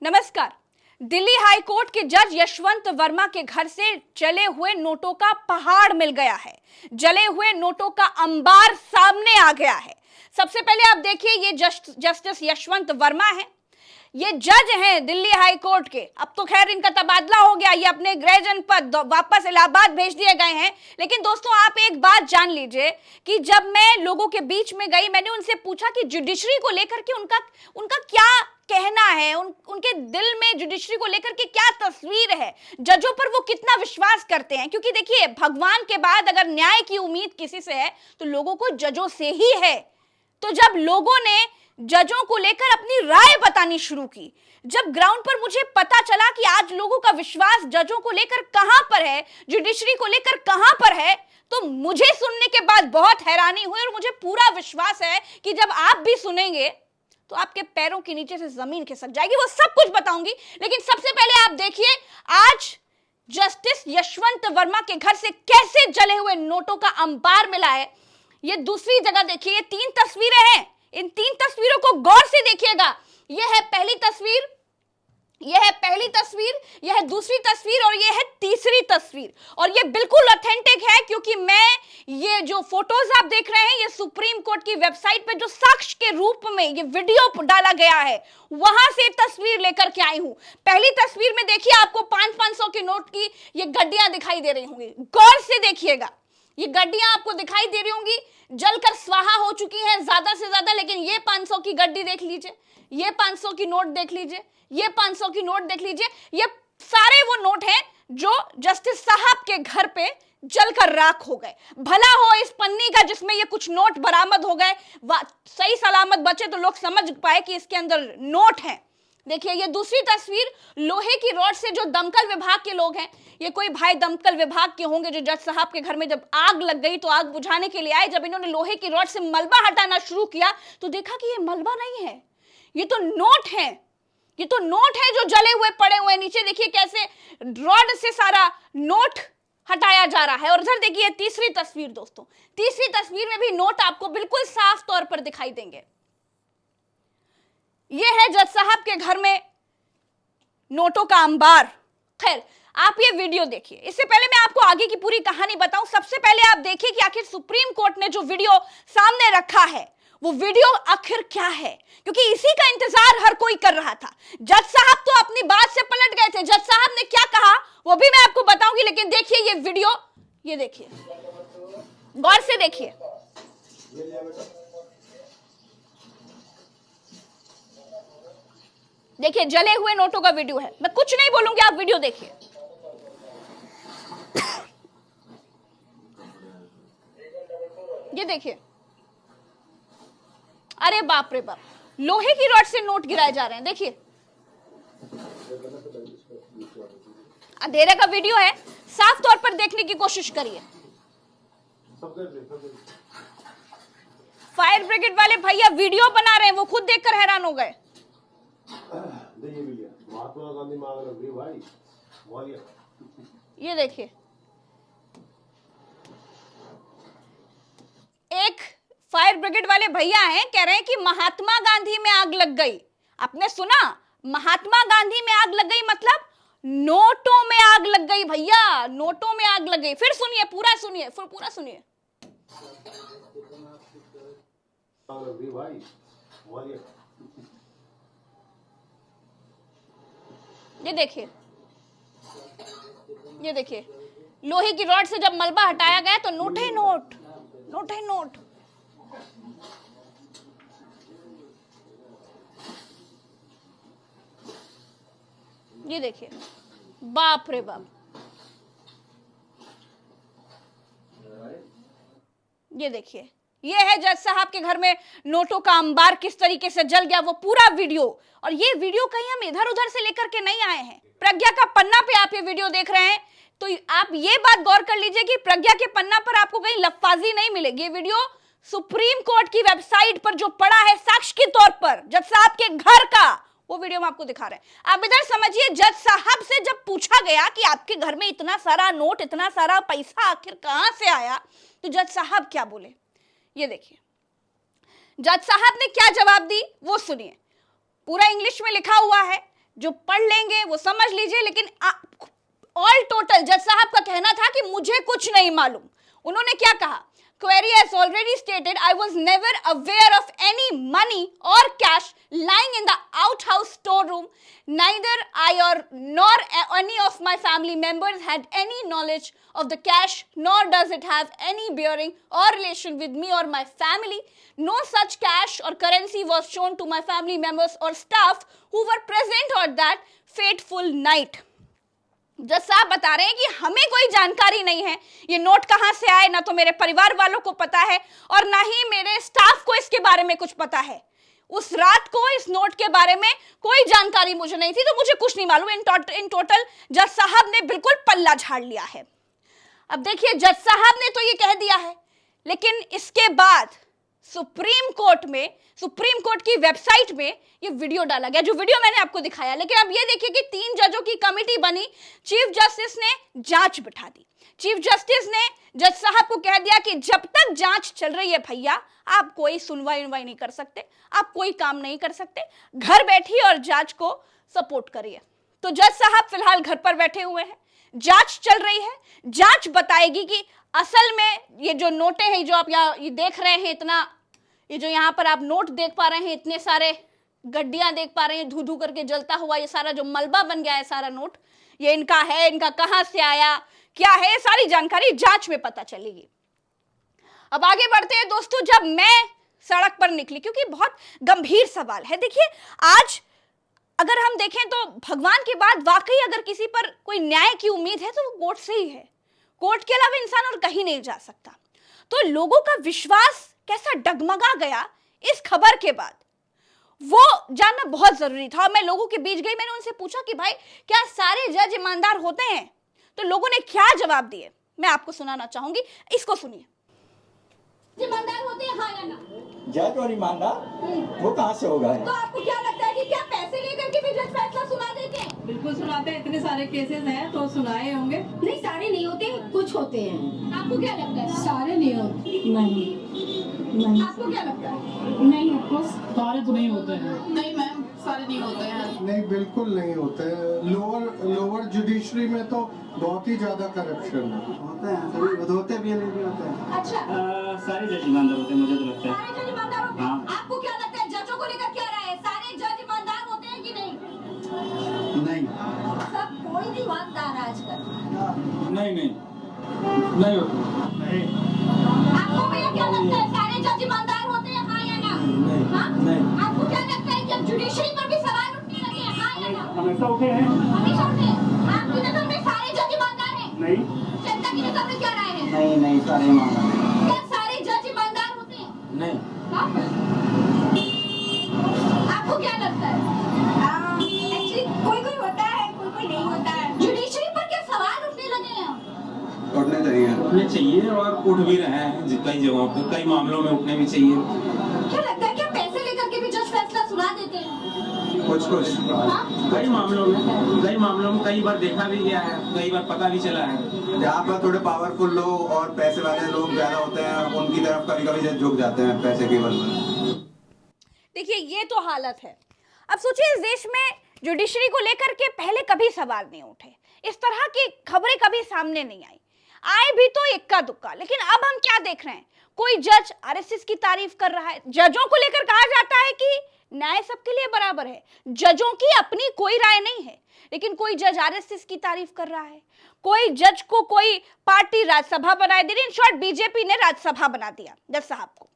नमस्कार। Delhi high court के जज यशवंत वर्मा के घर से जले हुए नोटों का पहाड़ मिल गया है। जले हुए नोटों का अंबार सामने आ गया है। सबसे पहले आप देखिए, ये जस्टिस यशवंत वर्मा है, ये जज हैं दिल्ली हाई कोर्ट के। अब तो खैर इनका तबादला हो गया, ये अपने गृह जनपद वापस इलाहाबाद भेज दिए गए हैं। लेकिन दोस्तों, आप एक बात जान लीजिए कि जब मैं लोगों के बीच में गई, मैंने उनसे पूछा कि जुडिशरी को लेकर के उनका क्या कहना है, उनके दिल में जुडिशरी को लेकर के क्या तस्वीर है, जजों पर वो कितना विश्वास करते हैं। क्योंकि देखिए, भगवान के बाद अगर न्याय की उम्मीद किसी से है तो लोगों को जजों से ही है। तो जब लोगों ने जजों को लेकर अपनी राय बतानी शुरू की, जब ग्राउंड पर मुझे पता चला कि आज लोगों का विश्वास जजों को लेकर कहां पर है, जुडिशरी को लेकर कहां पर है, तो मुझे सुनने के बाद बहुत हैरानी हुई और मुझे पूरा विश्वास है कि जब आप भी सुनेंगे तो आपके पैरों के नीचे से जमीन खिसक जाएगी। वो सब कुछ बताऊंगी, लेकिन सबसे पहले आप देखिए आज जस्टिस यशवंत वर्मा के घर से कैसे जले हुए नोटों का अंबार मिला है। ये दूसरी जगह देखिए, ये 3 तस्वीरें हैं। इन 3 तस्वीरों को गौर से देखिएगा। यह है पहली तस्वीर, यह है पहली तस्वीर, यह है दूसरी तस्वीर और यह है तीसरी तस्वीर। और यह बिल्कुल ऑथेंटिक है, क्योंकि मैं ये जो फोटोज आप देख रहे हैं, ये सुप्रीम कोर्ट की वेबसाइट पे जो साक्ष्य के रूप में ये वीडियो डाला गया है, वहां से तस्वीर लेकर के आई हूं। पहली तस्वीर में देखिए, आपको 500 के नोट की ये गड्डियां दिखाई दे रही होंगी। गौर से देखिएगा, ये गड्डियां आपको दिखाई दे रही होंगी, जलकर स्वाहा हो चुकी हैं ज्यादा से ज्यादा। लेकिन ये 500 की गड्डी देख लीजिए, ये 500 की नोट देख लीजिए, ये 500 की नोट देख लीजिए। ये सारे वो नोट हैं जो जस्टिस साहब के घर पे जलकर राख हो गए। भला हो इस पन्नी का जिसमें ये कुछ नोट बरामद हो गए, सही सलामत बचे तो लोग समझ पाए कि इसके अंदर नोट हैं। देखिए, ये दूसरी तस्वीर, लोहे की रॉड से जो दमकल विभाग के लोग हैं, ये कोई भाई दमकल विभाग के होंगे, जो जज साहब के घर में जब आग लग गई तो आग बुझाने के लिए आए। जब इन्होंने लोहे की रॉड से मलबा हटाना शुरू किया तो देखा कि ये मलबा नहीं है, ये तो नोट है। ये तो नोट है जो जले हुए पड़े हुए। नीचे देखिए कैसे रॉड से सारा नोट हटाया जा रहा है। और इधर देखिए तीसरी तस्वीर दोस्तों, तीसरी तस्वीर में भी नोट आपको बिल्कुल साफ तौर पर दिखाई देंगे। यह है जज साहब के घर में नोटों का अंबार। खैर, आप ये वीडियो देखिए। इससे पहले मैं आपको आगे की पूरी कहानी बताऊं, सबसे पहले आप देखिए कि आखिर सुप्रीम कोर्ट ने जो वीडियो सामने रखा है, वो वीडियो आखिर क्या है, क्योंकि इसी का इंतजार हर कोई कर रहा था। जज साहब तो अपनी बात से पलट गए थे। जज साहब ने क्या कहा वो भी मैं आपको बताऊंगी, लेकिन देखिए ये वीडियो, ये देखिए, गौर से देखिए। देखिए, जले हुए नोटों का वीडियो है। मैं कुछ नहीं बोलूंगी, आप वीडियो देखिए। ये देखिए, अरे बाप रे बाप, लोहे की रॉड से नोट गिराए जा रहे हैं। देखिए, अंधेरे का वीडियो है, साफ तौर पर देखने की कोशिश करिए। फायर ब्रिगेड वाले भैया वीडियो बना रहे हैं, वो खुद देखकर हैरान हो गए। महात्मा गांधी भाई, ये देखिए, एक फायर ब्रिगेड वाले भैया हैं, कह रहे हैं कि महात्मा गांधी में आग लग गई। आपने सुना, महात्मा गांधी में आग लग गई मतलब नोटों में आग लग गई भैया, नोटों में आग लग गई। फिर सुनिए, पूरा सुनिए, फिर पूरा सुनिए। ये देखिए, ये देखिए, लोहे की रॉड से जब मलबा हटाया गया तो नोट है नोट, नोट है नोट। ये देखिए, बाप रे बाप। ये देखिए, ये है जज साहब के घर में नोटों का अंबार किस तरीके से जल गया, वो पूरा वीडियो। और ये वीडियो कहीं हम इधर उधर से लेकर के नहीं आए हैं। प्रज्ञा का पन्ना पे आप ये वीडियो देख रहे हैं, तो आप ये बात गौर कर लीजिए कि प्रज्ञा के पन्ना पर आपको कहीं लफाजी नहीं मिलेगी। ये वीडियो सुप्रीम कोर्ट की वेबसाइट पर जो पड़ा है साक्ष्य के तौर पर जज साहब के घर का, वो वीडियो हम आपको दिखा रहे हैं। आप इधर समझिए, जज साहब से जब पूछा गया कि आपके घर में इतना सारा नोट, इतना सारा पैसा आखिर कहां से आया, तो जज साहब क्या बोले, ये देखिए। जज साहब ने क्या जवाब दी वो सुनिए। पूरा इंग्लिश में लिखा हुआ है। जो पढ़ लेंगे वो समझ लीजिए, लेकिन ऑल टोटल जज साहब का कहना था कि मुझे कुछ नहीं मालूम। उन्होंने क्या कहा? Query has already stated I was never aware of any money or cash lying in the outhouse storeroom. Neither I nor any of my family members had any knowledge of the cash, nor does it have any bearing or relation with me or my family. No such cash or currency was shown to my family members or staff who were present on that fateful night. जज साहब बता रहे हैं कि हमें कोई जानकारी नहीं है ये नोट कहां से आए, ना तो मेरे परिवार वालों को पता है और ना ही मेरे स्टाफ को इसके बारे में कुछ पता है। उस रात को इस नोट के बारे में कोई जानकारी मुझे नहीं थी, तो मुझे कुछ नहीं मालूम। इन टोटल जज साहब ने बिल्कुल पल्ला झाड़ लिया है। अब देखिए, जज साहब ने तो ये कह दिया है, लेकिन इसके बाद सुप्रीम कोर्ट की वेबसाइट में ये वीडियो डाला गया, जो वीडियो मैंने आपको दिखाया। लेकिन अब ये देखिए कि 3 जजों की कमेटी बनी, चीफ जस्टिस ने जांच बिठा दी। चीफ जस्टिस ने जज साहब को कह दिया कि जब तक जांच चल रही है भैया, आप कोई सुनवाई नहीं कर सकते, आप कोई काम नहीं कर सकते, घर बैठिए और जांच को सपोर्ट करिए। तो जज साहब फिलहाल घर पर बैठे हुए हैं, जांच चल रही है। जांच बताएगी कि असल में ये जो नोटें हैं, जो आप यहाँ ये देख रहे हैं, इतना ये जो यहाँ पर आप नोट देख पा रहे हैं, इतने सारे गड्डियां देख पा रहे हैं धू धू करके जलता हुआ, ये सारा जो मलबा बन गया है सारा नोट, ये इनका है, इनका कहां से आया, क्या है, सारी जानकारी जांच में पता चलेगी। अब आगे बढ़ते हैं दोस्तों। जब मैं सड़क पर निकली, क्योंकि बहुत गंभीर सवाल है। देखिए, आज अगर हम देखें तो भगवान के बाद वाकई अगर किसी पर कोई न्याय की उम्मीद है तो वो कोर्ट से ही है। कोर्ट के अलावा इंसान और कहीं नहीं जा सकता। तो लोगों का विश्वास कैसा डगमगा गया इस खबर के बाद, वो जानना बहुत जरूरी था। और मैं लोगों के बीच गई, मैंने उनसे पूछा कि भाई क्या सारे जज ईमानदार होते हैं? तो लोगों ने क्या जवाब दिए मैं आपको सुनाना चाहूंगी, इसको सुनिए। ईमानदार होते हैं हाँ या ना? जज और ईमानदार वो कहाँ से होगा? तो आपको क्या लगता है कि क्या पैसे लेकर के भी जज फैसला सुना देते हैं? बिल्कुल सुनाते हैं, इतने सारे केसेस हैं तो सुनाए होंगे। नहीं, सारे नहीं होते, कुछ होते हैं। आपको क्या लगता है? सारे नहीं होते। नहीं आपको क्या लगता है? नहीं, ऑफकोर्स सारे तो नहीं होते हैं। नहीं मैम, सारे नहीं होते हैं। नहीं, बिल्कुल नहीं होते। लोअर जुडिशरी में तो बहुत ही ज्यादा करप्शन है। होते हैं, सभी होते भी हैं, नहीं भी होते हैं। अच्छा, सारे जज ईमानदार होते हैं, मुझे तो लगता है। सारे जज ईमानदार होते हैं। हाँ। आपको क्या लगता है जजों को लेकर क्या राय है? सारे जज ईमानदार होते हैं कि नहीं? नहीं सब कोई नहीं ईमानदार है आजकल। नहीं होते। आपको भैया क्या लगता है सारे जज ईमानदार होते हैं हाँ या ना? हाँ? नहीं। आपको क्या लगता है कि अब जुडिशरी पर भी सवाल उठने लगे हैं हाँ या ना? हमेशा उठे हैं। हमेशा उठे हैं। आपकी नजर में सारे जज ईमानदार हैं? नहीं, जनता की नजर में क्या राय है? नहीं सारे ईमानदार नहीं। क्या सारे जज ईमानदार होते हैं? नहीं। हाँ? आपको क्या लगता है? एक्चुअली कोई होता है, कोई नहीं होता है। जुडिशरी पर क्या सवाल उठने लगे हैं? उठने चाहिए और उठ भी रहे हैं कई जगहों पे, कई मामलों में उठने भी चाहिए। क्या लगता है क्या पैसे लेकर के भी जज फैसला सुना देते हैं? कुछ हाँ? कई मामलों में कई बार देखा भी गया है, कई बार पता भी चला है। जहाँ पर थोड़े पावरफुल लोग और पैसे वाले लोग ज्यादा होते हैं, उनकी तरफ कभी कभी झुक जाते हैं पैसे के बल पर। देखिए, ये तो हालत है। अब सोचिए, इस देश में जुडिशरी को लेकर के पहले कभी सवाल नहीं उठे, इस तरह की खबरें कभी सामने नहीं आई, आए भी तो इक्का दुक्का। लेकिन अब हम क्या देख रहे हैं? कोई जज आरएसएस की तारीफ कर रहा है। जजों को लेकर कहा जाता है कि न्याय सबके लिए बराबर है, जजों की अपनी कोई राय नहीं है, लेकिन कोई जज आरएसएस की तारीफ कर रहा है। कोई जज को कोई पार्टी राज्यसभा बना दी, इन शॉर्ट बीजेपी ने राज्यसभा बना दिया जज साहब को,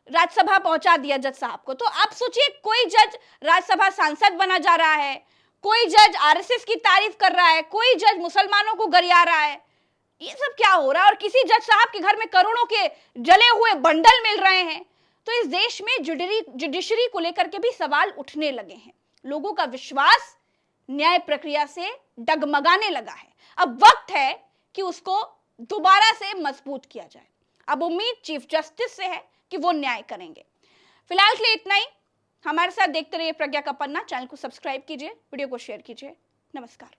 राज्यसभा पहुंचा दिया जज साहब को। तो आप सोचिए, कोई जज राज्यसभा सांसद बना जा रहा है, कोई जज आरएसएस की तारीफ कर रहा है, कोई जज मुसलमानों को गरिया रहा है। ये सब क्या हो रहा है? और किसी जज साहब के घर में करोड़ों के जले हुए बंडल मिल रहे हैं। तो इस देश में जुडिशरी को लेकर के भी सवाल उठने लगे हैं। लोगों का विश्वास न्याय प्रक्रिया से डगमगाने लगा है। अब वक्त है कि उसको दोबारा से मजबूत किया जाए। अब उम्मीद चीफ जस्टिस से है कि वो न्याय करेंगे। फिलहाल के लिए इतना ही। हमारे साथ देखते रहिए प्रज्ञा का पन्ना। चैनल को सब्सक्राइब कीजिए, वीडियो को शेयर कीजिए। नमस्कार।